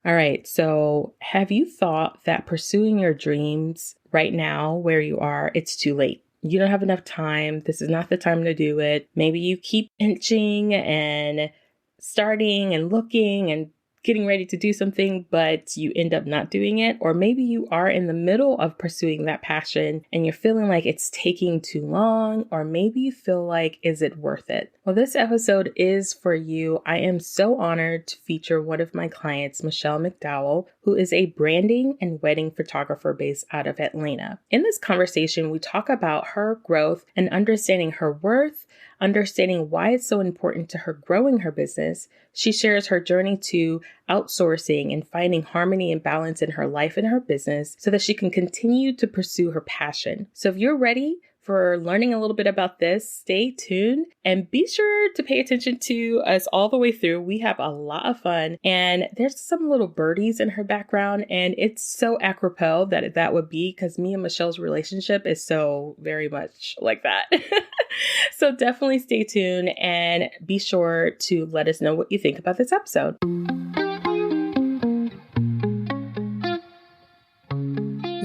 All right. So, have you thought that pursuing your dreams right now, where you are, it's too late? You don't have enough time. This is not the time to do it. Maybe you keep inching and starting and looking and getting ready to do something, but you end up not doing it. Or maybe you are in the middle of pursuing that passion and you're feeling like it's taking too long, or maybe you feel like, is it worth it? Well, this episode is for you. I am so honored to feature one of my clients, Michelle McDowell, who is a branding and wedding photographer based out of Atlanta. In this conversation, we talk about her growth and understanding her worth, understanding why it's so important to her growing her business. She shares her journey to outsourcing and finding harmony and balance in her life and her business so that she can continue to pursue her passion. So if you're ready for learning a little bit about this, stay tuned and be sure to pay attention to us all the way through. We have a lot of fun, and there's some little birdies in her background, and it's so apropos that would be because me and Michelle's relationship is so very much like that. So definitely stay tuned and be sure to let us know what you think about this episode.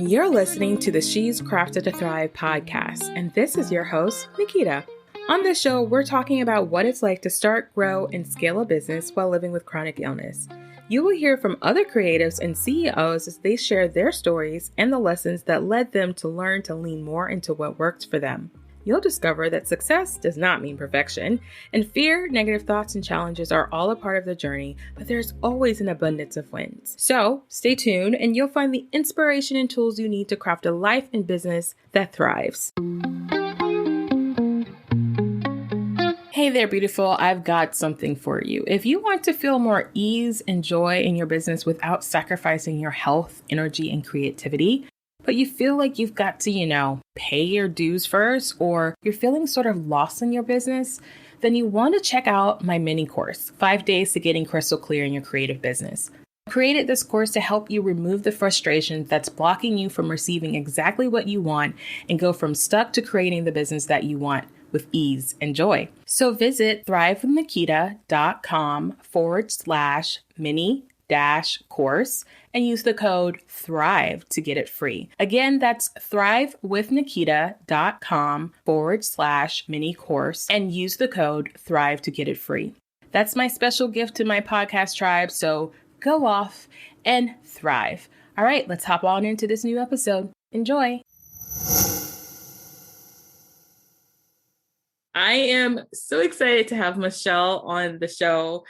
You're listening to the She's Crafted to Thrive podcast, and this is your host, Nikita. On this show, we're talking about what it's like to start, grow, and scale a business while living with chronic illness. You will hear from other creatives and CEOs as they share their stories and the lessons that led them to learn to lean more into what worked for them. You'll discover that success does not mean perfection, and fear, negative thoughts, and challenges are all a part of the journey, but there's always an abundance of wins. So stay tuned, and you'll find the inspiration and tools you need to craft a life and business that thrives. Hey there, beautiful. I've got something for you. If you want to feel more ease and joy in your business without sacrificing your health, energy, and creativity, but you feel like you've got to, pay your dues first, or you're feeling sort of lost in your business, then you want to check out my mini course, 5 Days to Getting Crystal Clear in Your Creative Business. I created this course to help you remove the frustration that's blocking you from receiving exactly what you want and go from stuck to creating the business that you want with ease and joy. So visit thrivewithnikita.com/mini-course and use the code THRIVE to get it free. Again, that's thrivewithnikita.com/mini-course and use the code THRIVE to get it free. That's my special gift to my podcast tribe, so go off and thrive. All right, let's hop on into this new episode. Enjoy. I am so excited to have Michelle on the show.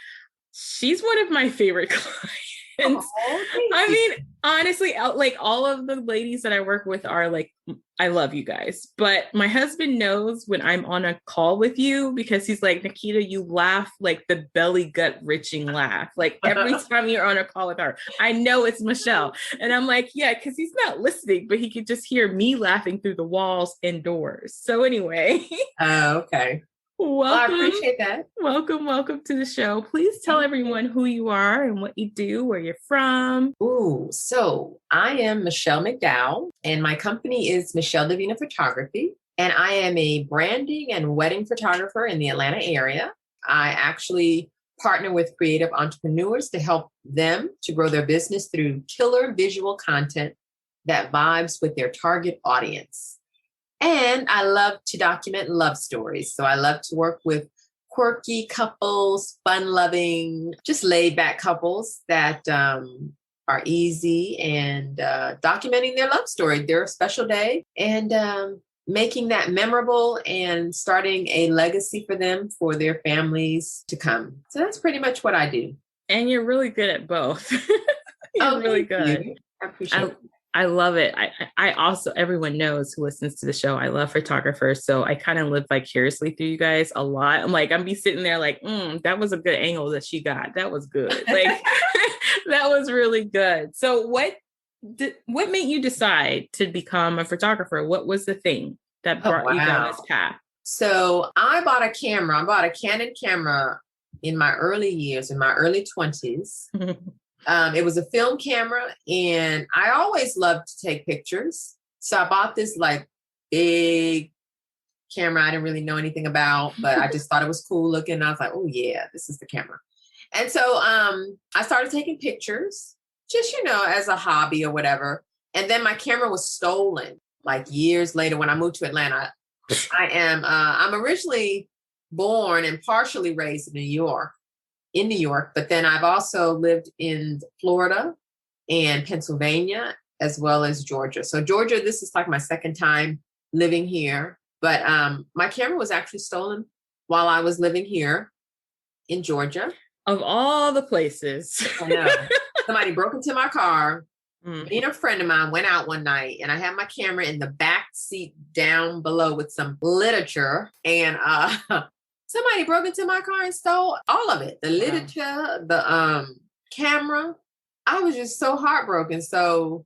She's one of my favorite clients. I mean, honestly, like all of the ladies that I work with are like, I love you guys. But my husband knows when I'm on a call with you because he's like, Nikita, you laugh like the belly gut wrenching laugh. Like every time you're on a call with her, I know it's Michelle. And I'm like, yeah, because he's not listening, but he could just hear me laughing through the walls and doors. So anyway. Oh, okay. Welcome. Well, I appreciate that. Welcome to the show. Please tell everyone who you are and what you do, where you're from. So I am Michelle McDowell, and my company is Michelle Davina Photography, and I am a branding and wedding photographer in the Atlanta area. I actually partner with creative entrepreneurs to help them to grow their business through killer visual content that vibes with their target audience. And I love to document love stories. So I love to work with quirky couples, fun-loving, just laid-back couples that are easy and documenting their love story, their special day, and making that memorable and starting a legacy for them, for their families to come. So that's pretty much what I do. And you're really good at both. You're really good. I appreciate it. I love it. I also, everyone knows who listens to the show, I love photographers. So I kind of live vicariously through you guys a lot. I'm like, I'm be sitting there like, that was a good angle that she got. That was good. Like, that was really good. So what made you decide to become a photographer? What was the thing that brought you down this path? So I bought a Canon camera in my early years, in my early 20s. It was a film camera, and I always loved to take pictures. So I bought this like big camera I didn't really know anything about, but I just thought it was cool looking. And I was like, oh yeah, this is the camera. And so I started taking pictures, just, as a hobby or whatever. And then my camera was stolen like years later when I moved to Atlanta. I'm originally born and partially raised in New York, but then I've also lived in Florida and Pennsylvania as well as Georgia. So Georgia, this is like my second time living here, but my camera was actually stolen while I was living here in Georgia. Of all the places. I know. Somebody broke into my car. Me and a friend of mine went out one night, and I had my camera in the back seat down below with some literature, and somebody broke into my car and stole all of it. The literature, the camera. I was just so heartbroken. So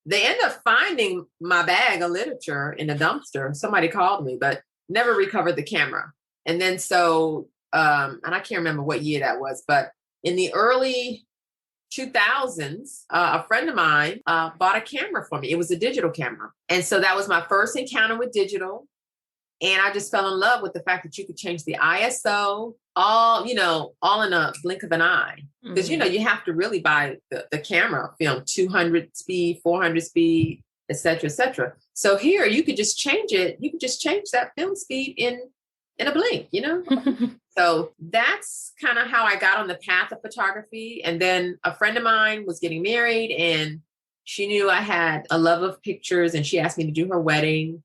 they ended up finding my bag of literature in a dumpster. Somebody called me, but never recovered the camera. And then and I can't remember what year that was, but in the early 2000s, a friend of mine bought a camera for me. It was a digital camera. And so that was my first encounter with digital. And I just fell in love with the fact that you could change the ISO all in a blink of an eye. Because, you have to really buy the camera film, 200 speed, 400 speed, et cetera, et cetera. So here you could just change it. You could just change that film speed in a blink, So that's kind of how I got on the path of photography. And then a friend of mine was getting married, and she knew I had a love of pictures, and she asked me to do her wedding.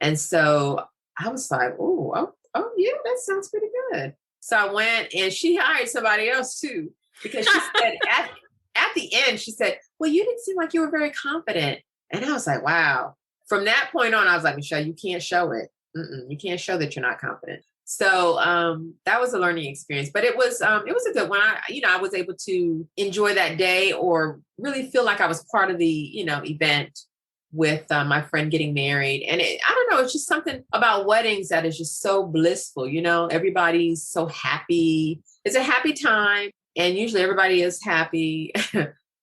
And so I was like, oh yeah, that sounds pretty good. So I went, and she hired somebody else too, because she said at the end, she said, well, you didn't seem like you were very confident. And I was like, wow. From that point on, I was like, Michelle, you can't show it. You can't show that you're not confident. So that was a learning experience, but it was a good one. I was able to enjoy that day, or really feel like I was part of the, event with my friend getting married. And I don't know, it's just something about weddings that is just so blissful. Everybody's so happy. It's a happy time. And usually everybody is happy.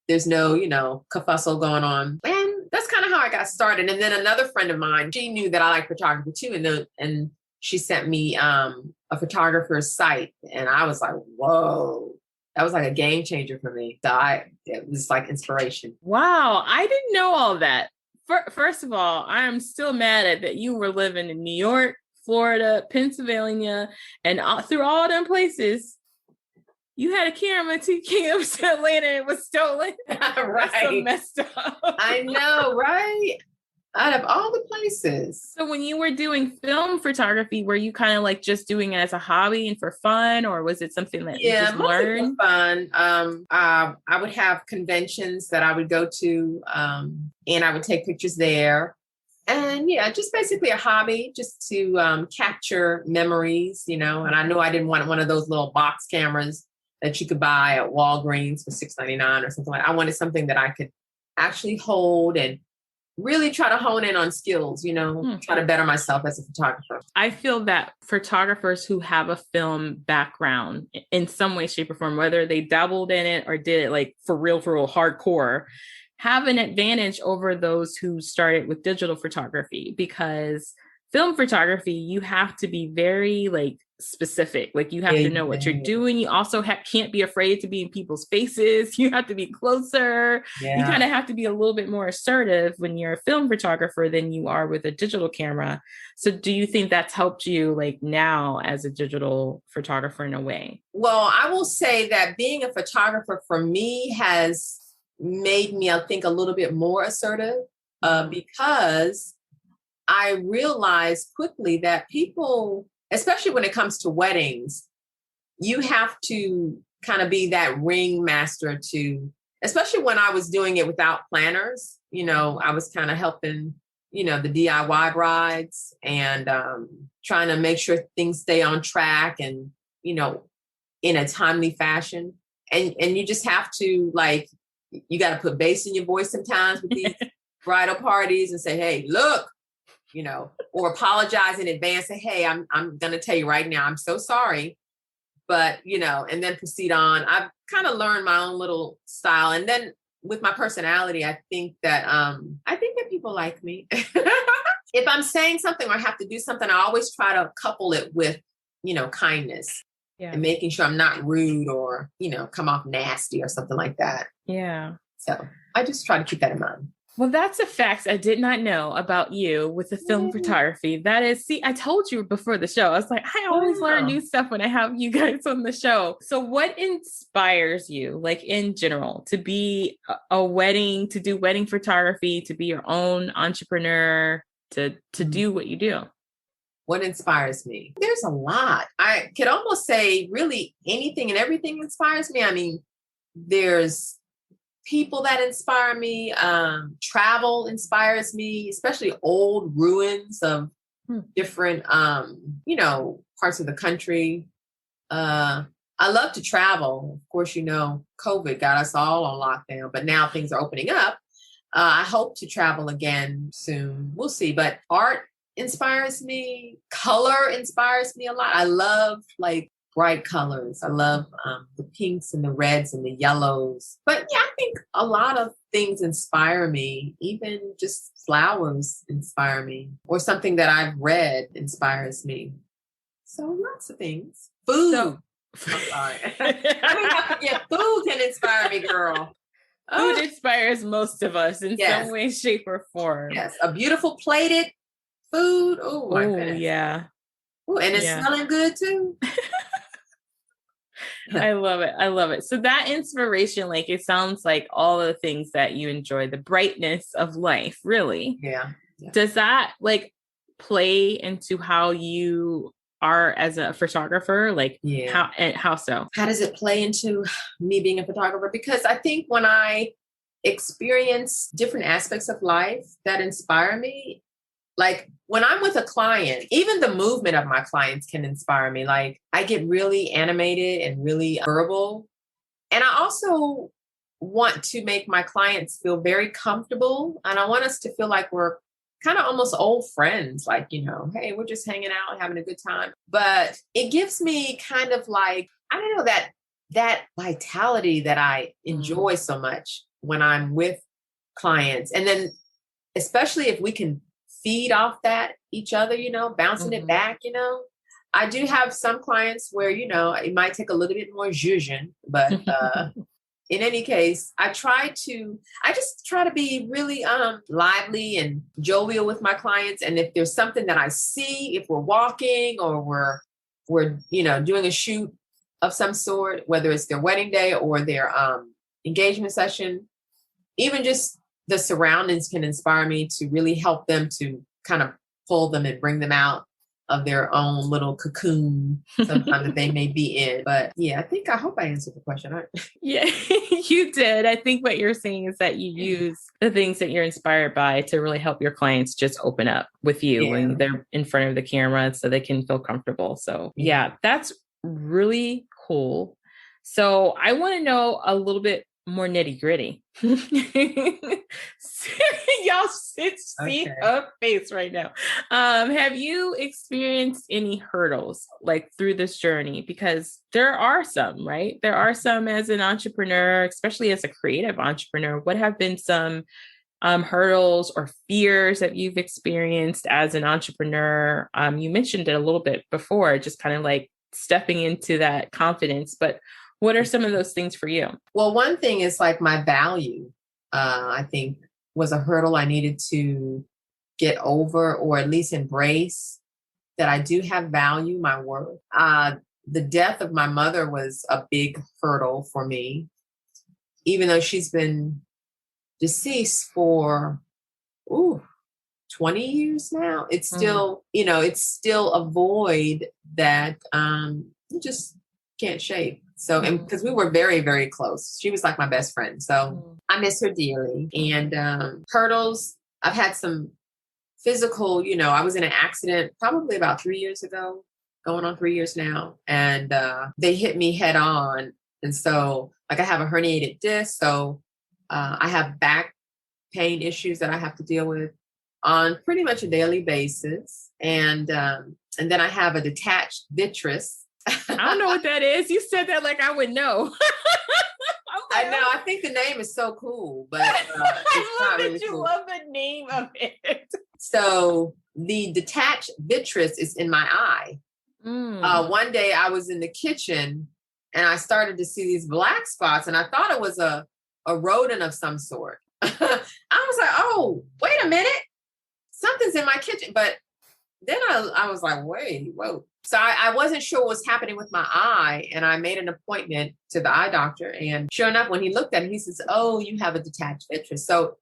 There's no, kerfuffle going on. And that's kind of how I got started. And then another friend of mine, she knew that I like photography too. And she sent me a photographer's site. And I was like, whoa, that was like a game changer for me. So it was like inspiration. Wow. I didn't know all that. First of all, I am still mad at that you were living in New York, Florida, Pennsylvania, and through all them places. You had a camera until you came up to Atlanta and it was stolen. Right. That's so messed up. I know, right? Out of all the places. So when you were doing film photography, were you kind of like just doing it as a hobby and for fun, or was it something that you just learned? For fun. I would have conventions that I would go to, and I would take pictures there. And yeah, just basically a hobby, just to capture memories, and I knew I didn't want one of those little box cameras that you could buy at Walgreens for $6.99 or something like that. I wanted something that I could actually hold and really try to hone in on skills, try to better myself as a photographer. I feel that photographers who have a film background in some way, shape, or form, whether they dabbled in it or did it like for real hardcore, have an advantage over those who started with digital photography, because film photography, you have to be very like specific. Like you have to know what you're doing. You also can't be afraid to be in people's faces. You have to be closer. Yeah. You kind of have to be a little bit more assertive when you're a film photographer than you are with a digital camera. So do you think that's helped you like now as a digital photographer in a way? Well, I will say that being a photographer for me has made me, I think, a little bit more assertive because I realized quickly that people, especially when it comes to weddings, you have to kind of be that ring master to, especially when I was doing it without planners, I was kind of helping, the DIY brides and trying to make sure things stay on track and, in a timely fashion. And you just have to you got to put bass in your voice sometimes with these bridal parties and say, hey, look, or apologize in advance. Say, hey, I'm going to tell you right now, I'm so sorry. But, and then proceed on. I've kind of learned my own little style. And then with my personality, I think that people like me. If I'm saying something or have to do something, I always try to couple it with, kindness. Yeah. and making sure I'm not rude or, come off nasty or something like that. Yeah. So I just try to keep that in mind. Well, that's a fact I did not know about you with the film photography. That is, see, I told you before the show. I was like, I always learn new stuff when I have you guys on the show. So what inspires you, like in general, to be to do wedding photography, to be your own entrepreneur, to do what you do? What inspires me? There's a lot. I could almost say really anything and everything inspires me. I mean, there's people that inspire me. Travel inspires me, especially old ruins of different, parts of the country. I love to travel. Of course, COVID got us all on lockdown, but now things are opening up. I hope to travel again soon. We'll see. But art inspires me. Color inspires me a lot. I love like bright colors. I love the pinks and the reds and the yellows. But yeah, I think a lot of things inspire me. Even just flowers inspire me, or something that I've read inspires me. So lots of things. Food. I'm sorry. I mean, not forget food can inspire me, girl. Food inspires most of us in some way, shape, or form. Yes, a beautiful plated food. Oh my goodness. Yeah. Ooh, and it's smelling good too. I love it. I love it. So that inspiration, like it sounds like all the things that you enjoy, the brightness of life, really. Yeah. Does that like play into how you are as a photographer? Like how so? How does it play into me being a photographer? Because I think when I experience different aspects of life that inspire me, like when I'm with a client, even the movement of my clients can inspire me. Like I get really animated and really verbal. And I also want to make my clients feel very comfortable. And I want us to feel like we're kind of almost old friends, like, hey, we're just hanging out and having a good time. But it gives me kind of like, I don't know, that vitality that I enjoy so much when I'm with clients. And then especially if we can feed off that each other, bouncing it back, I do have some clients where, it might take a little bit more zhuzhen, but in any case, I just try to be really lively and jovial with my clients. And if there's something that I see, if we're walking or we're doing a shoot of some sort, whether it's their wedding day or their engagement session, even just the surroundings can inspire me to really help them to kind of pull them and bring them out of their own little cocoon sometimes that they may be in. But yeah, I hope I answered the question. Yeah, you did. I think what you're saying is that you use the things that you're inspired by to really help your clients just open up with you when they're in front of the camera so they can feel comfortable. So yeah, that's really cool. So I want to know a little bit more nitty gritty. Y'all see her face right now. Have you experienced any hurdles like through this journey? Because there are some, right? There are some as an entrepreneur, especially as a creative entrepreneur. What have been some hurdles or fears that you've experienced as an entrepreneur? You mentioned it a little bit before, just kind of like stepping into that confidence, but what are some of those things for you? Well, one thing is like my value, I think was a hurdle I needed to get over or at least embrace, that I do have value, my worth. The death of my mother was a big hurdle for me, even though she's been deceased for 20 years now. It's still, it's still a void that you just can't shake. So, and because we were very, very close, she was like my best friend. So I miss her dearly. And hurdles, I've had some physical, I was in an accident probably about 3 years ago, going on 3 years now. And they hit me head on. And so like I have a herniated disc. So I have back pain issues that I have to deal with on pretty much a daily basis. And then I have a detached vitreous. I don't know what that is. You said that like I would know. I know. I think the name is so cool, but I love that you love the name of it. So the detached vitreous is in my eye. Mm. One day I was in the kitchen and I started to see these black spots, and I thought it was a rodent of some sort. I was like, oh, wait a minute, something's in my kitchen. But then I was like, wait, whoa. So I wasn't sure what was happening with my eye. And I made an appointment to the eye doctor. And sure enough, when he looked at it, he says, oh, you have a detached vitreous. So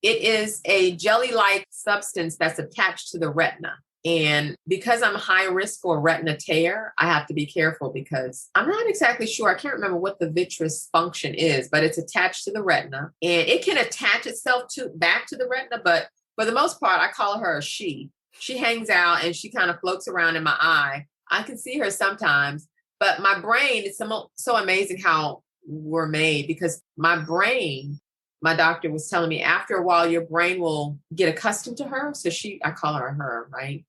it is a jelly-like substance that's attached to the retina. And because I'm high risk for retina tear, I have to be careful because I'm not exactly sure. I can't remember what the vitreous function is, but it's attached to the retina and it can attach itself back to the retina. But for the most part, I call her a she. She hangs out and she kind of floats around in my eye. I can see her sometimes, but my brain is so amazing how we're made, because my brain, my doctor was telling me, after a while, your brain will get accustomed to her. So I call her, right?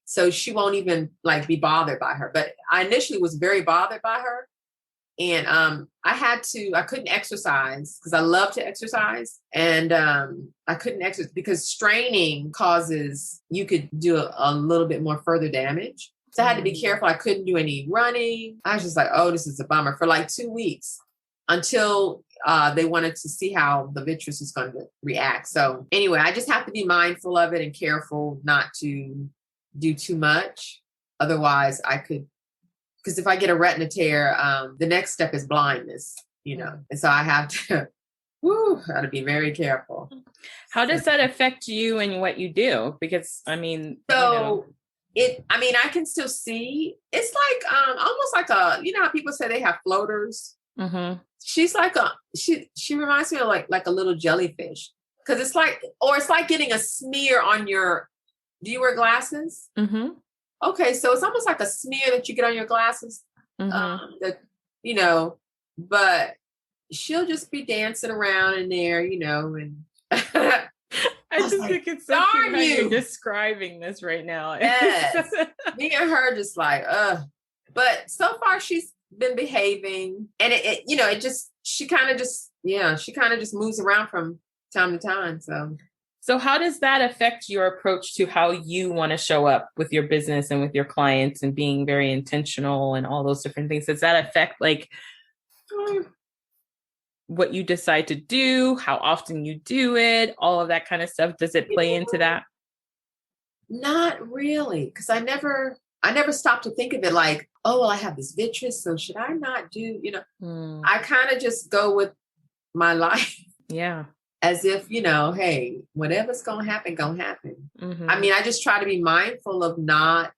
So she won't even like be bothered by her. But I initially was very bothered by her. And I couldn't exercise because I love to exercise. And I couldn't exercise because straining causes, you could do a little bit more further damage. So I had to be careful. I couldn't do any running. I was just like, oh, this is a bummer, for like 2 weeks until they wanted to see how the vitreous is going to react. So anyway, I just have to be mindful of it and careful not to do too much. Otherwise I could, because if I get a retina tear, the next step is blindness, and so I have to, got to be very careful. How does that affect you and what you do? Because I can still see. It's like almost like how people say they have floaters. Mm-hmm. She's like she reminds me of like a little jellyfish, because it's like getting a smear on your. Do you wear glasses? Mm-hmm. Okay, so it's almost like a smear that you get on your glasses. Mm-hmm. But she'll just be dancing around in there, and I just think it's so cute how you're describing this right now. Yes. Me and her just like, but so far she's been behaving, and she kind of just moves around from time to time. So how does that affect your approach to how you want to show up with your business and with your clients and being very intentional and all those different things? Does that affect what you decide to do, how often you do it, all of that kind of stuff? Does it play into that? Not really, because I never stopped to think of it like, oh, well, I have this vitreous, so should I not do, I kind of just go with my life. Yeah. As if, hey, whatever's going to happen, going to happen. Mm-hmm. I mean, I just try to be mindful of not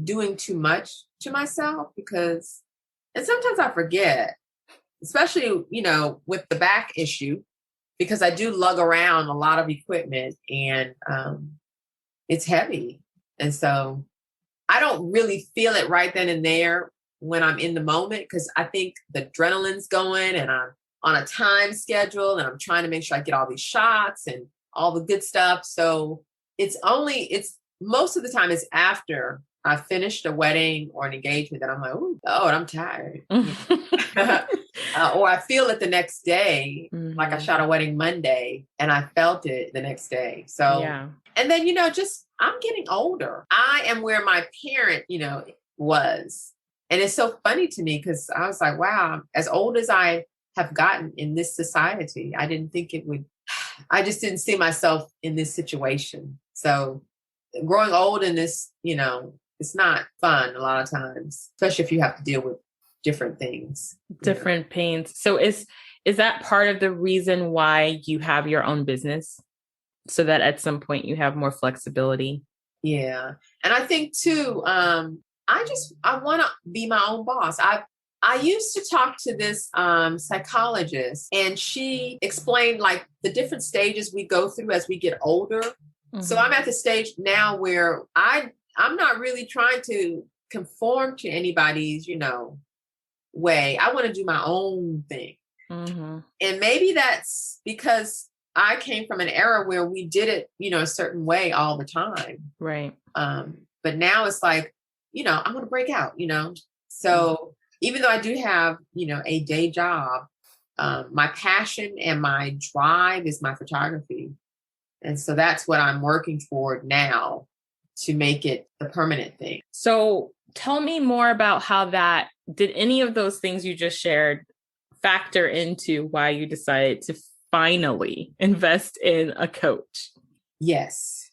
doing too much to myself, and sometimes I forget, especially, with the back issue, because I do lug around a lot of equipment and it's heavy. And so I don't really feel it right then and there when I'm in the moment, because I think the adrenaline's going and I'm on a time schedule and I'm trying to make sure I get all these shots and all the good stuff. So it's most of the time it's after I finished a wedding or an engagement that I'm like, oh, I'm tired. Or I feel it the next day, like I shot a wedding Monday and I felt it the next day. So, yeah. And then, I'm getting older. I am where my parent, was. And it's so funny to me because I was like, wow, as old as I have gotten in this society, I just didn't see myself in this situation. So growing old in this, it's not fun a lot of times, especially if you have to deal with different things. Different pains. So is that part of the reason why you have your own business? So that at some point you have more flexibility? Yeah. And I think too, I want to be my own boss. I used to talk to this psychologist, and she explained like the different stages we go through as we get older. Mm-hmm. So I'm at the stage now where I'm not really trying to conform to anybody's, way. I want to do my own thing. Mm-hmm. And maybe that's because I came from an era where we did it, a certain way all the time. Right. But now it's like, I want to break out, So even though I do have, a day job, my passion and my drive is my photography. And so that's what I'm working toward now to make it a permanent thing. So Tell me more about how did any of those things you just shared factor into why you decided to finally invest in a coach? Yes.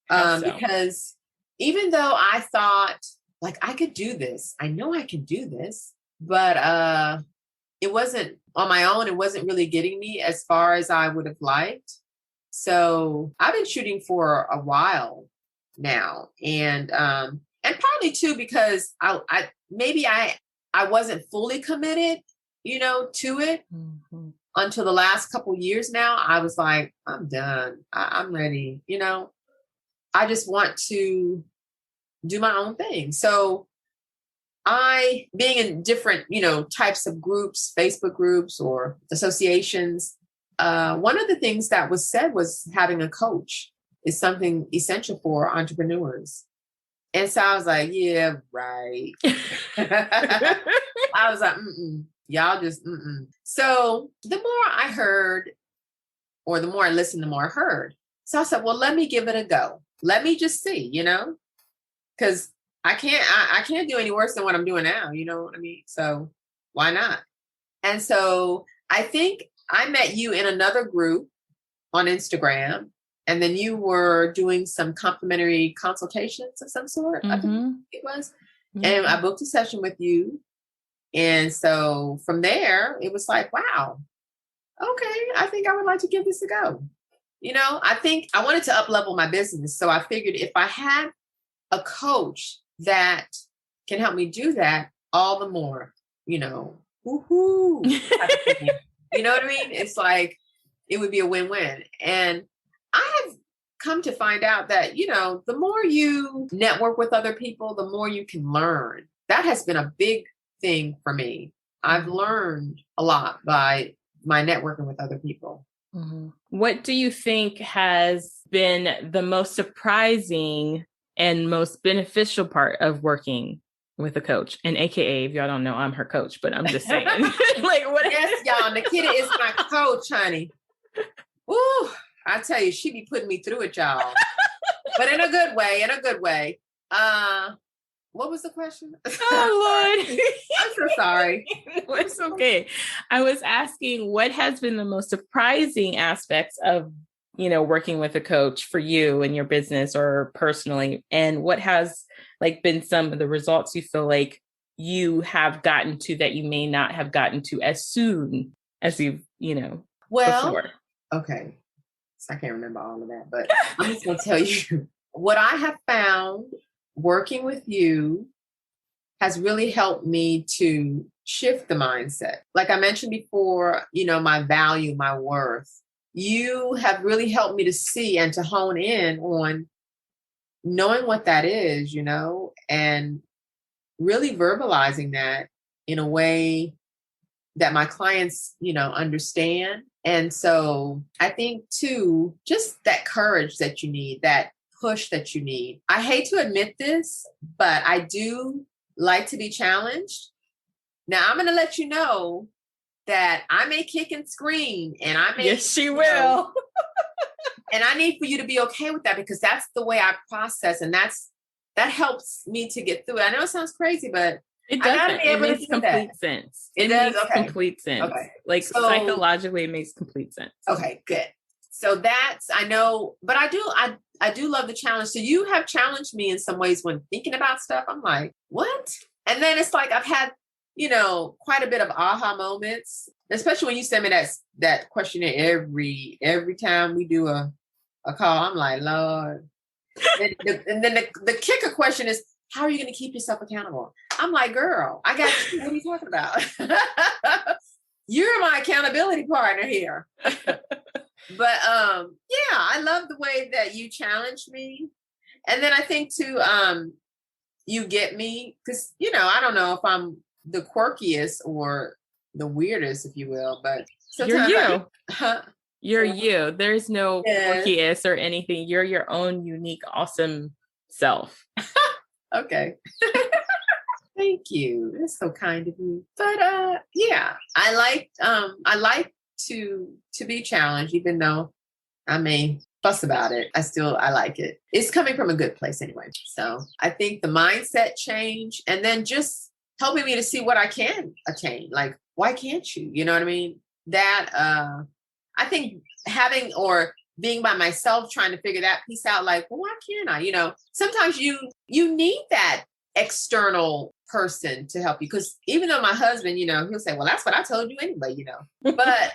How so? Because even though I thought like I could do this, I know I can do this, but it wasn't on my own. It wasn't really getting me as far as I would have liked. So I've been shooting for a while now, and partly too because I wasn't fully committed, to it Mm-hmm. until the last couple years. Now I was like, I'm done. I'm ready. I just want to do my own thing. So being in different, types of groups, Facebook groups or associations, one of the things that was said was having a coach is something essential for entrepreneurs. And so I was like, yeah, right. I was like, y'all just, So the more I heard, or the more I listened, the more I heard. So I said, well, let me give it a go. Let me just see, because I can't do any worse than what I'm doing now. You know what I mean? So why not? And so I think I met you in another group on Instagram, and then you were doing some complimentary consultations of some sort. I think it was. And I booked a session with you. And so from there, it was like, wow, okay, I think I would like to give this a go. I think I wanted to up-level my business. So I figured if I had a coach that can help me do that, all the more, woohoo. You know what I mean? It's like, it would be a win-win. And I have come to find out that, the more you network with other people, the more you can learn. That has been a big thing for me. I've learned a lot by my networking with other people. Mm-hmm. What do you think has been the most surprising and most beneficial part of working with a coach? And AKA, if y'all don't know, I'm her coach, but I'm just saying. Yes, y'all, Nikita is my coach, honey. Ooh, I tell you, she be putting me through it, y'all. But in a good way, What was the question? Oh, Lord. I'm so sorry. It's okay. I was asking what has been the most surprising aspects of, working with a coach for you and your business or personally, and what has been some of the results you feel like you have gotten to that you may not have gotten to as soon as you've, before. Okay. So I can't remember all of that, but I'm just going to tell you what I have found working with you has really helped me to shift the mindset. Like I mentioned before, my value, my worth. You have really helped me to see and to hone in on knowing what that is, and really verbalizing that in a way that my clients, understand. And so I think too, just that courage that you need, that push that you need. I hate to admit this, but I do like to be challenged. Now I'm going to let you know that I may kick and scream, and I may. Yes, she will. And I need for you to be okay with that, because that's the way I process, and that helps me to get through it. I know it sounds crazy, but it doesn't. It makes complete sense. It makes complete sense. Okay. Psychologically, it makes complete sense. Okay, good. So I know, but I do love the challenge. So you have challenged me in some ways when thinking about stuff. I'm like, what? And then it's like I've had, quite a bit of aha moments, especially when you send me that questionnaire every time we do a call. I'm like, Lord. And then the kicker question is, how are you going to keep yourself accountable? I'm like, girl, I got you. What are you talking about? You're my accountability partner here. But I love the way that you challenge me. And then I think too, you get me, because, I don't know if I'm the quirkiest or the weirdest, if you will, but you're you. You're you. There's no quirkiest or anything. You're your own unique, awesome self. Okay. Thank you. That's so kind of you. But I like to be challenged, even though I may fuss about it. I like it. It's coming from a good place anyway. So I think the mindset change and then just helping me to see what I can attain. Like, why can't you? You know what I mean? That, I think having or being by myself, trying to figure that piece out, like, well, why can't I? You know, sometimes you need that external person to help you. Because even though my husband, you know, he'll say, well, that's what I told you anyway, you know, but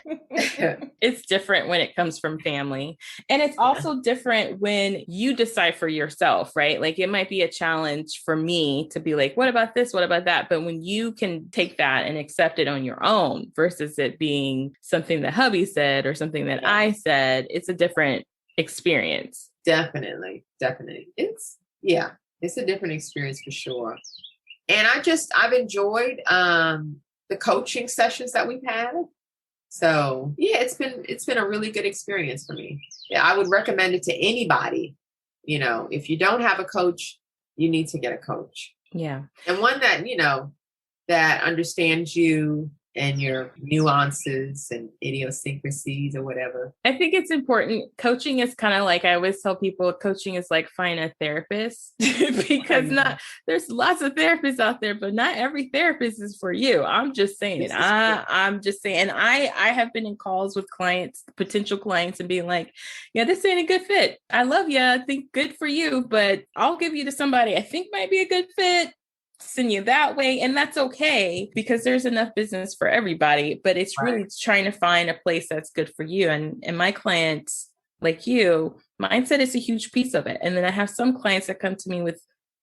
it's different when it comes from family. And it's also different when you decide for yourself, right? Like it might be a challenge for me to be like, what about this? What about that? But when you can take that and accept it on your own versus it being something that hubby said or something that I said, it's a different experience. Definitely. It's a different experience for sure. And I've enjoyed the coaching sessions that we've had. So yeah, it's been a really good experience for me. Yeah, I would recommend it to anybody. You know, if you don't have a coach, you need to get a coach. Yeah. And one that, you know, that understands you and your nuances and idiosyncrasies or whatever. I think it's important. Coaching is kind of like, I always tell people, coaching is like find a therapist because there's lots of therapists out there, but not every therapist is for you. I'm just saying. I'm just saying. And I have been in calls with clients, potential clients, and being like, yeah, this ain't a good fit. I love you. I think good for you, but I'll give you to somebody I think might be a good fit. Send you that way. And that's okay because there's enough business for everybody, but it's really trying to find a place that's good for you. And my clients like you, mindset is a huge piece of it. And then I have some clients that come to me with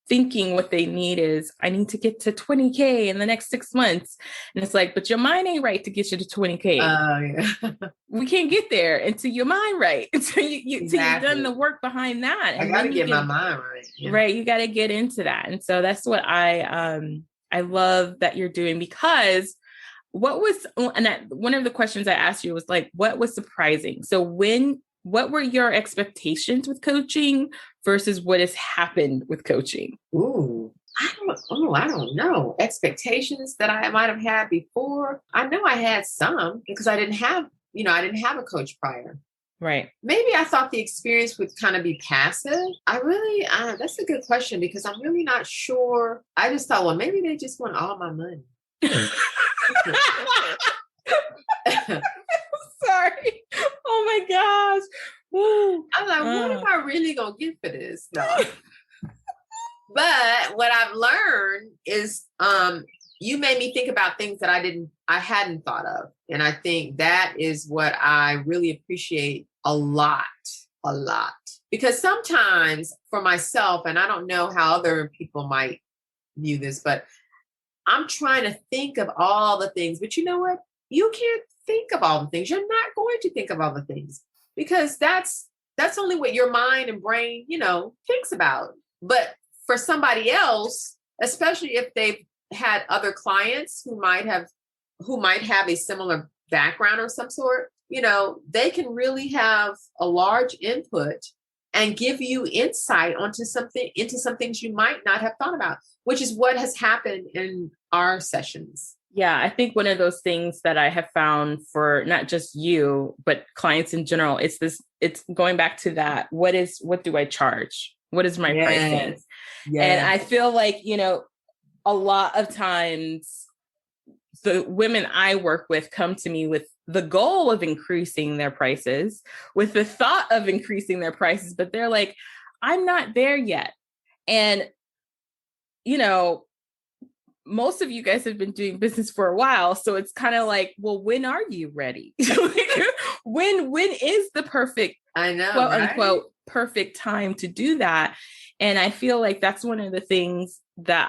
thinking what they need is, I need to get to 20K in the next 6 months. And it's like, but your mind ain't right to get you to 20K. We can't get there until your mind right. Until you've done the work behind that. And I got to get my mind right. Yeah. Right. You got to get into that. And so that's what I love that you're doing because one of the questions I asked you was like, what was surprising? So what were your expectations with coaching versus what has happened with coaching? Ooh, I don't know. Expectations that I might have had before. I know I had some because I didn't have a coach prior. Right. Maybe I thought the experience would kind of be passive. That's a good question because I'm really not sure. I just thought, well, maybe they just want all my money. Sorry. Oh my gosh. Woo. I'm like, what am I really going to get for this? No. But what I've learned is you made me think about things that I hadn't thought of. And I think that is what I really appreciate a lot. Because sometimes for myself, and I don't know how other people might view this, but I'm trying to think of all the things. But you know what? You can't think of all the things. You're not going to think of all the things because that's only what your mind and brain, you know, thinks about. But for somebody else, especially if they've had other clients who might have a similar background or some sort, you know, they can really have a large input and give you insight into some things you might not have thought about, which is what has happened in our sessions. Yeah, I think one of those things that I have found for not just you, but clients in general, it's going back to that. What do I charge? What is my pricing? Yes. And I feel like, you know, a lot of times the women I work with come to me with the goal of increasing their prices, with the thought of increasing their prices, but they're like, I'm not there yet. And, you know, most of you guys have been doing business for a while. So it's kind of like, well, when are you ready? when is the perfect, quote unquote, perfect time to do that? And I feel like that's one of the things that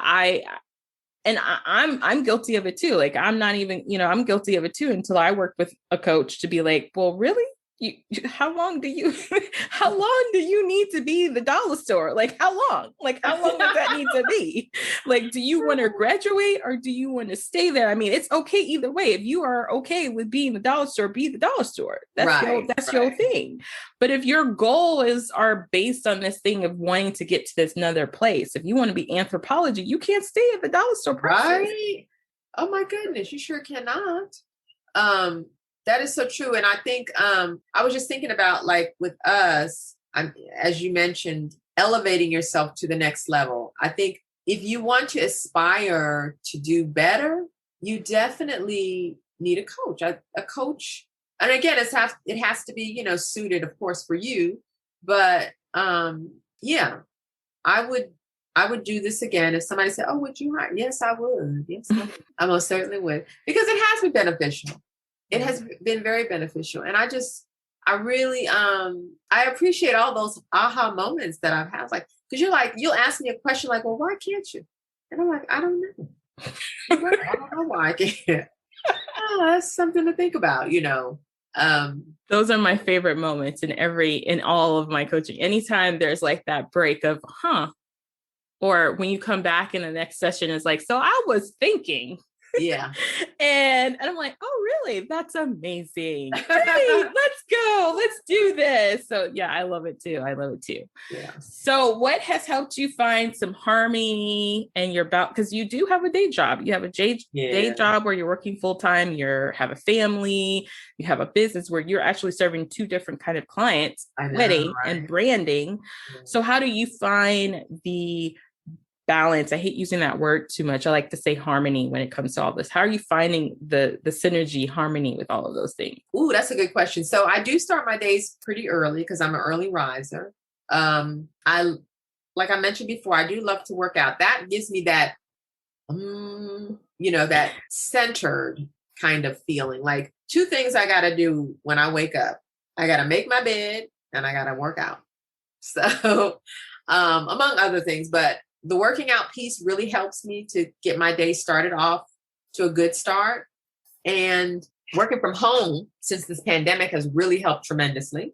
I'm guilty of it too. Like, I'm not even, you know, I'm guilty of it too, until I work with a coach to be like, well, really? How long do you need to be the dollar store? Like, how long does that need to be? Like, do you want to graduate or do you want to stay there? I mean, it's okay either way. If you are okay with being the dollar store, be the dollar store. That's your thing. But if your goals are based on this thing of wanting to get to this another place, if you want to be anthropology, you can't stay at the dollar store prices. Right. Oh my goodness, you sure cannot. That is so true. And I think I was just thinking about like with us, as you mentioned, elevating yourself to the next level. I think if you want to aspire to do better, you definitely need a coach. A coach, and again, it has to be, suited, of course, for you. But yeah, I would I would do this again. If somebody said, "Oh, would you hire?" Yes, I would. Yes, I most certainly would, because it has been beneficial. It has been very beneficial, and I really I appreciate all those aha moments that I've had. Like, because you'll ask me a question like, "Well, why can't you?" And I'm like, "I don't know. Right, I don't know why I can't." Oh, that's something to think about. Those are my favorite moments in all of my coaching. Anytime there's like that break of, or when you come back in the next session, it's like, so I was thinking. Yeah. and I'm like, oh, really? That's amazing. Great. Let's go. Let's do this. So yeah, I love it too. Yeah. So what has helped you find some harmony in your because you do have a day job. You have a day job where you're working full time, have a family, you have a business where you're actually serving two different kind of clients, wedding and branding. Yeah. So how do you find the balance? I hate using that word too much. I like to say harmony when it comes to all this. How are you finding the synergy, harmony with all of those things? Ooh, that's a good question. So I do start my days pretty early because I'm an early riser. Like I mentioned before, I do love to work out. That gives me that, that centered kind of feeling. Like two things I got to do when I wake up. I got to make my bed and I got to work out. So, among other things, but the working out piece really helps me to get my day started off to a good start. And working from home since this pandemic has really helped tremendously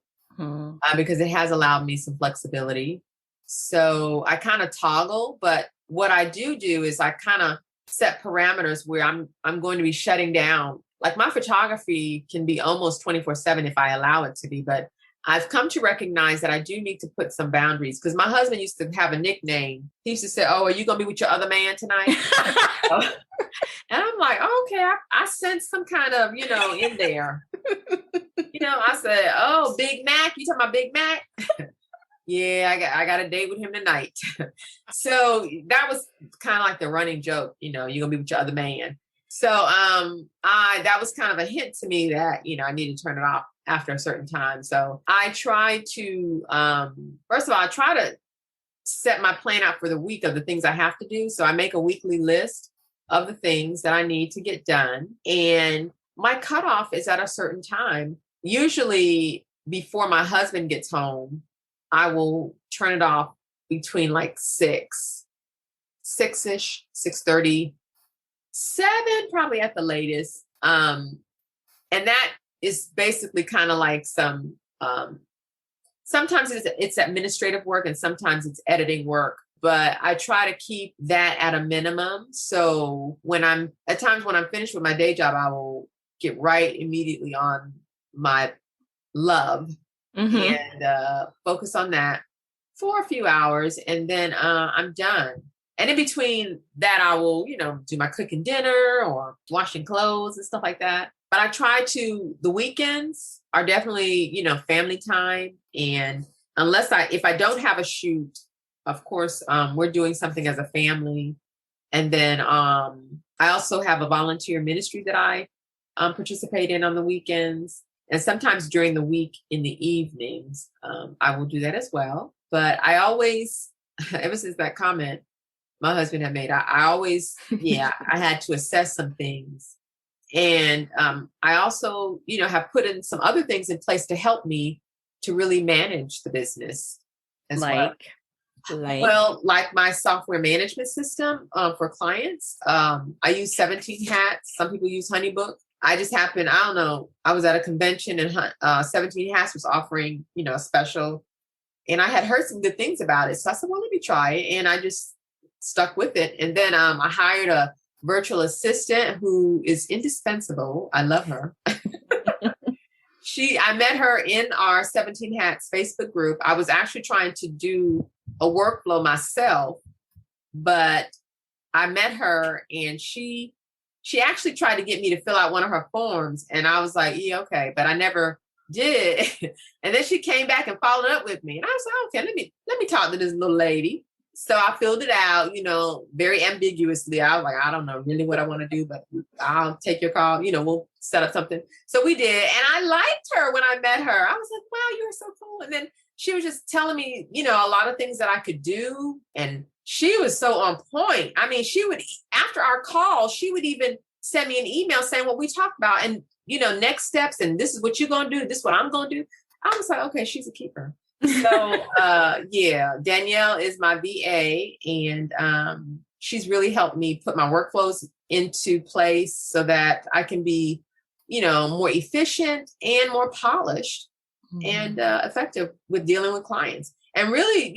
because it has allowed me some flexibility. So I kind of toggle, but what I do is I kind of set parameters where I'm going to be shutting down. Like my photography can be almost 24/7 if I allow it to be, but I've come to recognize that I do need to put some boundaries, because my husband used to have a nickname. He used to say, "Oh, are you going to be with your other man tonight?" And I'm like, oh, okay, I sense some kind of, in there. I said, "Oh, Big Mac, you talking about Big Mac?" Yeah, I got a date with him tonight. So that was kind of like the running joke, you're going to be with your other man. So that was kind of a hint to me that, I need to turn it off after a certain time. So I try to, first of all, I try to set my plan out for the week of the things I have to do. So I make a weekly list of the things that I need to get done. And my cutoff is at a certain time. Usually before my husband gets home, I will turn it off between like 6-ish, 6:30, 7 probably at the latest. And that is basically kind of like some, sometimes it's administrative work and sometimes it's editing work, but I try to keep that at a minimum. So at times when I'm finished with my day job, I will get right immediately on my love and focus on that for a few hours. And then I'm done. And in between that, I will, do my cooking dinner or washing clothes and stuff like that. But I try the weekends are definitely, family time. And if I don't have a shoot, of course, we're doing something as a family. And then I also have a volunteer ministry that I participate in on the weekends. And sometimes during the week in the evenings, I will do that as well. But I always, ever since that comment my husband had made, I always, I had to assess some things. And I also, have put in some other things in place to help me to really manage the business as well. Well, like my software management system for clients. I use 17 Hats. Some people use HoneyBook. I just happened, I don't know, I was at a convention and 17 Hats was offering, a special. And I had heard some good things about it. So I said, well, let me try it. And I just stuck with it. And then I hired a virtual assistant who is indispensable. I love her. I met her in our 17 Hats Facebook group. I was actually trying to do a workflow myself, but I met her and she she actually tried to get me to fill out one of her forms. And I was like, yeah, okay. But I never did. And then she came back and followed up with me. And I was like, okay, let me talk to this little lady. So I filled it out, very ambiguously. I was like, I don't know really what I want to do, but I'll take your call. We'll set up something. So we did. And I liked her when I met her. I was like, wow, you're so cool. And then she was just telling me, a lot of things that I could do. And she was so on point. I mean, she would, after our call, she would even send me an email saying what we talked about and, next steps. And this is what you're going to do. This is what I'm going to do. I was like, okay, she's a keeper. So, yeah, Danielle is my VA, and she's really helped me put my workflows into place so that I can be, more efficient and more polished and effective with dealing with clients, and really,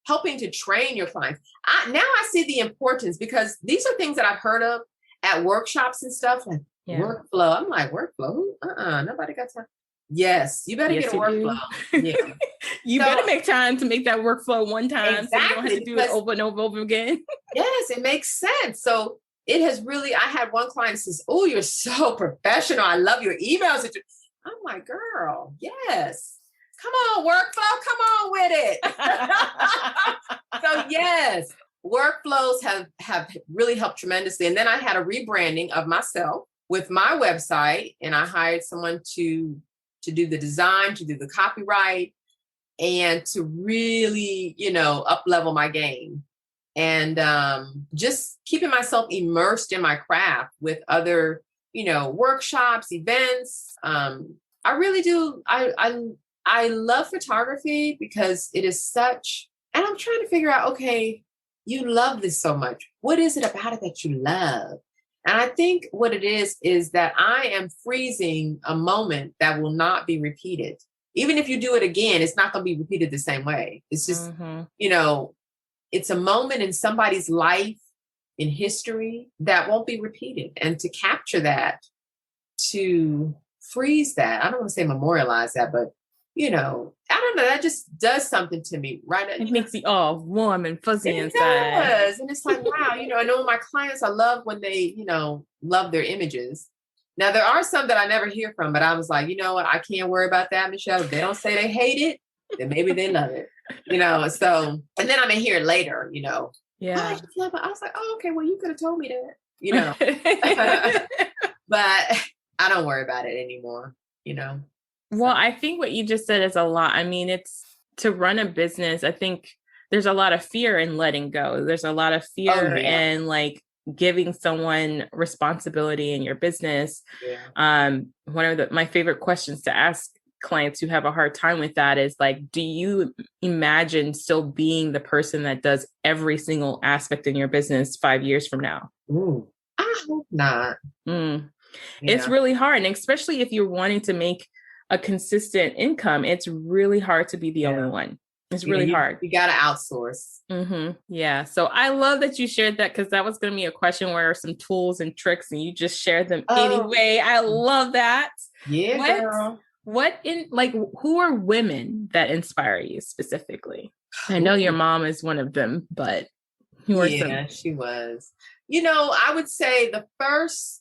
helping to train your clients. Now I see the importance, because these are things that I've heard of at workshops and stuff, like workflow. I'm like, workflow? Nobody got time. Yes, you better get a workflow. Yeah. You better make time to make that workflow one time, exactly, so you don't have to do it over and over again. Yes, it makes sense. So it has really, I had one client says, oh, you're so professional. I love your emails. I'm like, girl, yes. Come on, workflow. Come on with it. So yes, workflows have really helped tremendously. And then I had a rebranding of myself with my website, and I hired someone to do the design, to do the copyright, and to really, up level my game. And just keeping myself immersed in my craft with other, workshops, events. I really do. I love photography because it is such, and I'm trying to figure out, okay, you love this so much. What is it about it that you love? And I think what it is that I am freezing a moment that will not be repeated. Even if you do it again, it's not going to be repeated the same way. It's just, it's a moment in somebody's life, in history, that won't be repeated. And to capture that, to freeze that, I don't want to say memorialize that, but, I don't know, that just does something to me, right? It makes you all warm and fuzzy inside. It does. And it's like, wow, I know my clients, I love when they, love their images. Now, there are some that I never hear from, but I was like, you know what? I can't worry about that, Michelle. If they don't say they hate it, then maybe they love it, So, and then I may hear it later, Yeah. Oh, I was like, oh, okay, well, you could have told me that, But I don't worry about it anymore, Well, I think what you just said is a lot. I mean, it's to run a business. I think there's a lot of fear in letting go. There's a lot of fear in like giving someone responsibility in your business. Yeah. One of my favorite questions to ask clients who have a hard time with that is like, do you imagine still being the person that does every single aspect in your business 5 years from now? Ooh, I hope not. Yeah. It's really hard. And especially if you're wanting to make a consistent income, it's really hard to be the only one. It's really hard. You got to outsource. Yeah. So I love that you shared that, because that was going to be a question, where are some tools and tricks, and you just shared them anyway. I love that. Yeah, girl. Who are women that inspire you specifically? I know your mom is one of them, but who are some? Yeah, she was. I would say there's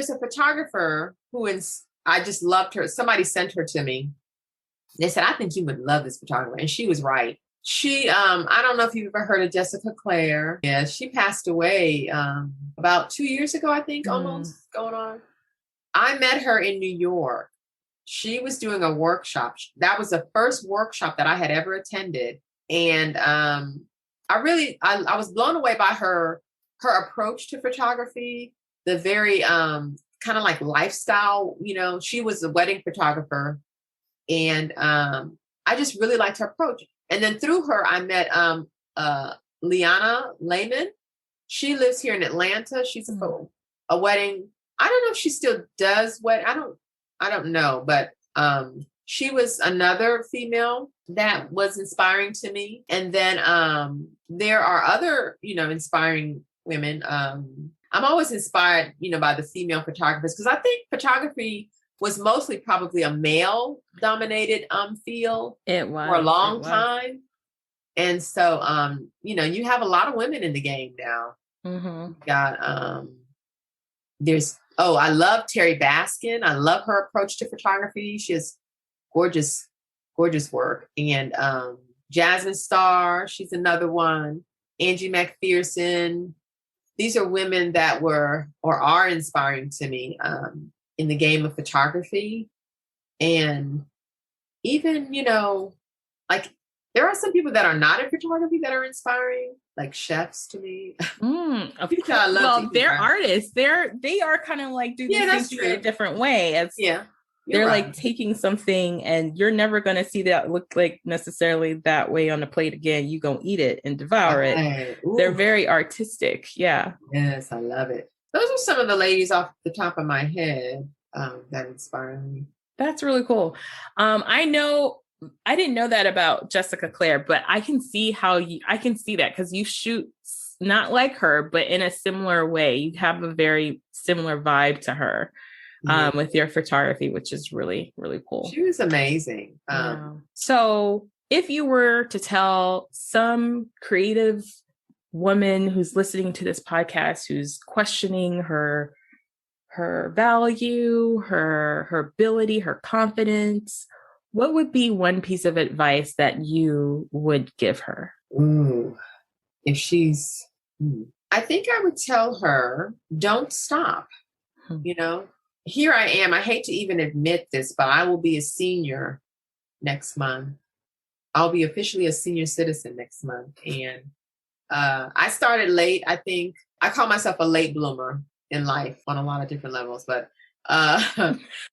a photographer I just loved her. Somebody sent her to me. They said, I think you would love this photographer. And she was right. She, I don't know if you've ever heard of Jessica Clare. Yeah, she passed away about 2 years ago, I think, almost going on. I met her in New York. She was doing a workshop. That was the first workshop that I had ever attended. And I was blown away by her approach to photography, the very kind of like lifestyle, she was a wedding photographer. And I just really liked her approach. And then through her, I met Liana Lehman. She lives here in Atlanta. She's a wedding. I don't know if she still does I don't know, but she was another female that was inspiring to me. And then there are other, inspiring women. I'm always inspired, by the female photographers, because I think photography was mostly probably a male dominated field for a long time. And so, you have a lot of women in the game now. Got I love Terry Baskin. I love her approach to photography. She has gorgeous, gorgeous work. And Jasmine Starr, she's another one. Angie McPherson. These are women that were or are inspiring to me in the game of photography. And even, like there are some people that are not in photography that are inspiring, like chefs to me. Of course. Well, they're artists. They are kind of like do these things in a different way. They're like taking something and you're never going to see that look like necessarily that way on the plate again. You gonna eat it and devour it. Ooh. They're very artistic. Yeah. Yes, I love it. Those are some of the ladies off the top of my head that inspire me. That's really cool. I didn't know that about Jessica Clare, but I can see I can see that because you shoot not like her, but in a similar way. You have a very similar vibe to her. With your photography, which is really, really cool. She was amazing. So if you were to tell some creative woman who's listening to this podcast, who's questioning her value, her ability, her confidence, what would be one piece of advice that you would give her? Ooh, I think I would tell her, don't stop, Here I am. I hate to even admit this, but I will be a senior next month. I'll be officially a senior citizen next month. And I started late. I think I call myself a late bloomer in life on a lot of different levels, but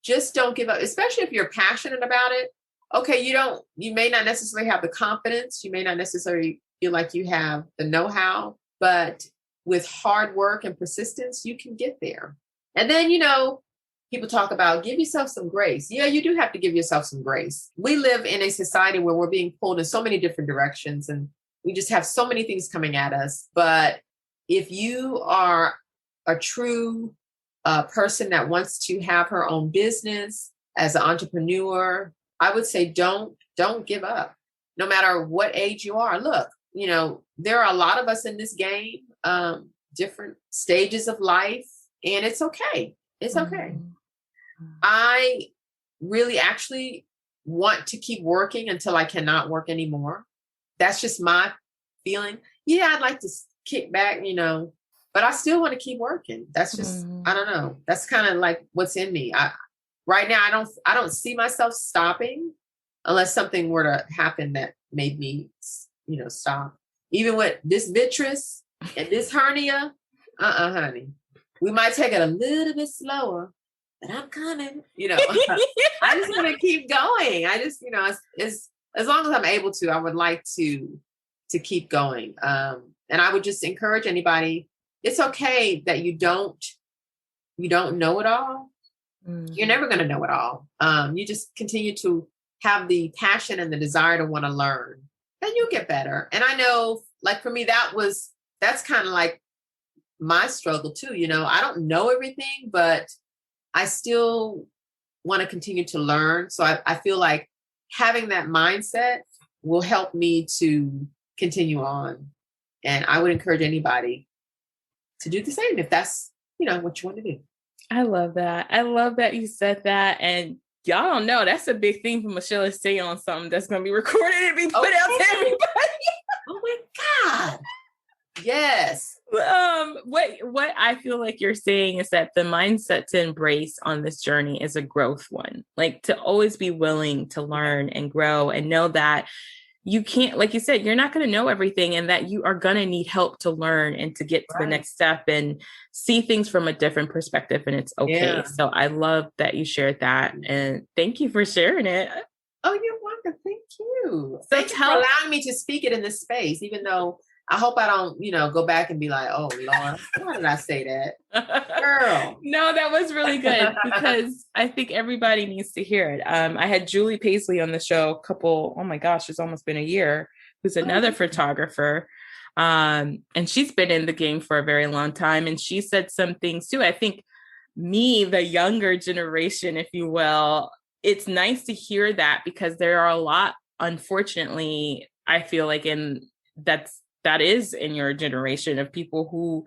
just don't give up, especially if you're passionate about it. Okay, you may not necessarily have the confidence. You may not necessarily feel like you have the know-how, but with hard work and persistence, you can get there. And then, people talk about give yourself some grace. Yeah, you do have to give yourself some grace. We live in a society where we're being pulled in so many different directions and we just have so many things coming at us. But if you are a true person that wants to have her own business as an entrepreneur, I would say don't give up, no matter what age you are. Look, there are a lot of us in this game, different stages of life, and it's okay. It's okay. I really actually want to keep working until I cannot work anymore. That's just my feeling. Yeah, I'd like to kick back, but I still want to keep working. That's just, I don't know. That's kind of like what's in me. Right now, I don't see myself stopping unless something were to happen that made me, stop. Even with this vitreous and this hernia, honey. We might take it a little bit slower, but I'm coming, I just want to keep going. I just, as long as I'm able to, I would like to keep going. And I would just encourage anybody, it's okay that you don't know it all. Mm-hmm. You're never going to know it all. You just continue to have the passion and the desire to want to learn, then you'll get better. And I know, like for me, that's kind of like my struggle too. I don't know everything, but I still want to continue to learn. So I feel like having that mindset will help me to continue on. And I would encourage anybody to do the same if that's, what you want to do. I love that. I love that you said that. And y'all don't know, that's a big thing for Michelle to stay on something that's going to be recorded and be put out to everybody. Oh my God. Yes. What I feel like you're saying is that the mindset to embrace on this journey is a growth one, like to always be willing to learn and grow and know that you can't, like you said, you're not going to know everything and that you are going to need help to learn and to get to the next step and see things from a different perspective. And it's okay. Yeah. So I love that you shared that. And thank you for sharing it. Oh, you're welcome. Thank you. So thank you for allowing me to speak it in this space, even though I hope I don't, go back and be like, oh, Lord, why did I say that? Girl. No, that was really good because I think everybody needs to hear it. I had Julie Paisley on the show oh my gosh, it's almost been a year, who's another photographer. And she's been in the game for a very long time. And she said some things too. I think the younger generation, if you will, it's nice to hear that because there are a lot, unfortunately, I feel like that is in your generation of people who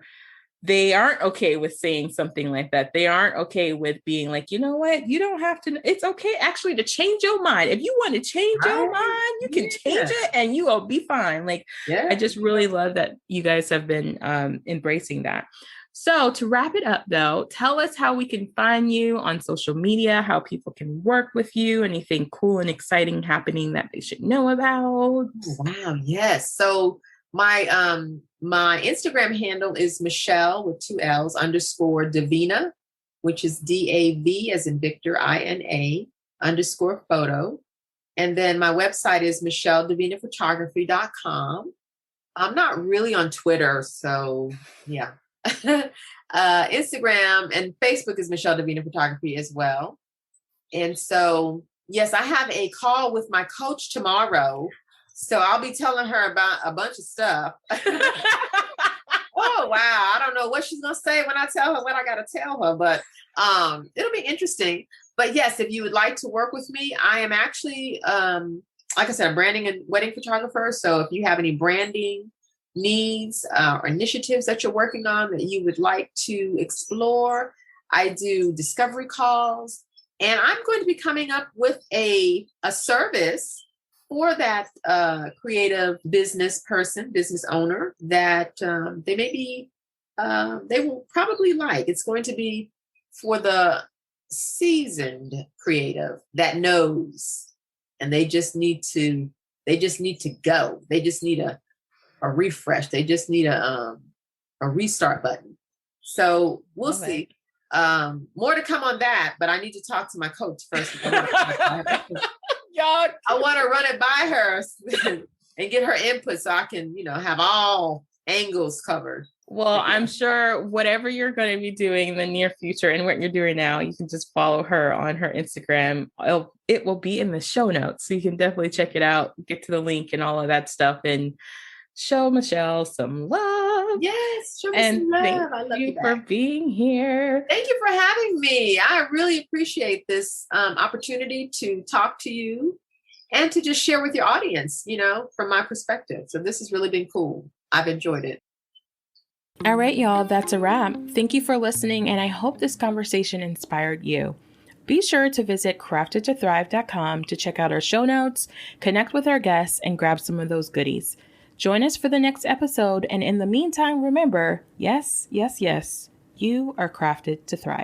they aren't okay with saying something like that. They aren't okay with being like, you know what? You don't have to. It's okay actually to change your mind. If you want to change your Right? mind, you can change Yeah. it and you will be fine. Like, I Yeah. just really love that you guys have been embracing that. So, to wrap it up, though, tell us how we can find you on social media, how people can work with you, anything cool and exciting happening that they should know about. Wow. Yes. So my Instagram handle is Michelle with two L's underscore Davina, which is DAV as in Victor INA underscore photo. And then my website is michelledavinaphotography.com. I'm not really on Twitter, so yeah. Instagram and Facebook is Michelle Davina Photography as well. And so, yes, I have a call with my coach tomorrow. So I'll be telling her about a bunch of stuff. Oh, wow. I don't know what she's going to say when I tell her what I got to tell her, but it'll be interesting. But yes, if you would like to work with me, I am actually, like I said, a branding and wedding photographer. So if you have any branding needs or initiatives that you're working on that you would like to explore, I do discovery calls. And I'm going to be coming up with a service for that creative business person, business owner that they may be, they will probably like. It's going to be for the seasoned creative that knows, and they just need to go. They just need a refresh. They just need a restart button. So we'll Love see. it. More to come on that, but I need to talk to my coach first. Y'all, I want to run it by her and get her input so I can, have all angles covered. well, I'm sure whatever you're going to be doing in the near future and what you're doing now, you can just follow her on her Instagram. It will be in the show notes. So you can definitely check it out, get to the link and all of that stuff, and show Michelle some love. Yes, show me And some love. thank I love you for being here. Thank you for having me. I really appreciate this opportunity to talk to you and to just share with your audience, from my perspective. So this has really been cool. I've enjoyed it. All right, y'all, that's a wrap. Thank you for listening, and I hope this conversation inspired you. Be sure to visit craftedtothrive.com to check out our show notes, connect with our guests, and grab some of those goodies. Join us for the next episode, and in the meantime, remember, yes, yes, yes, you are crafted to thrive.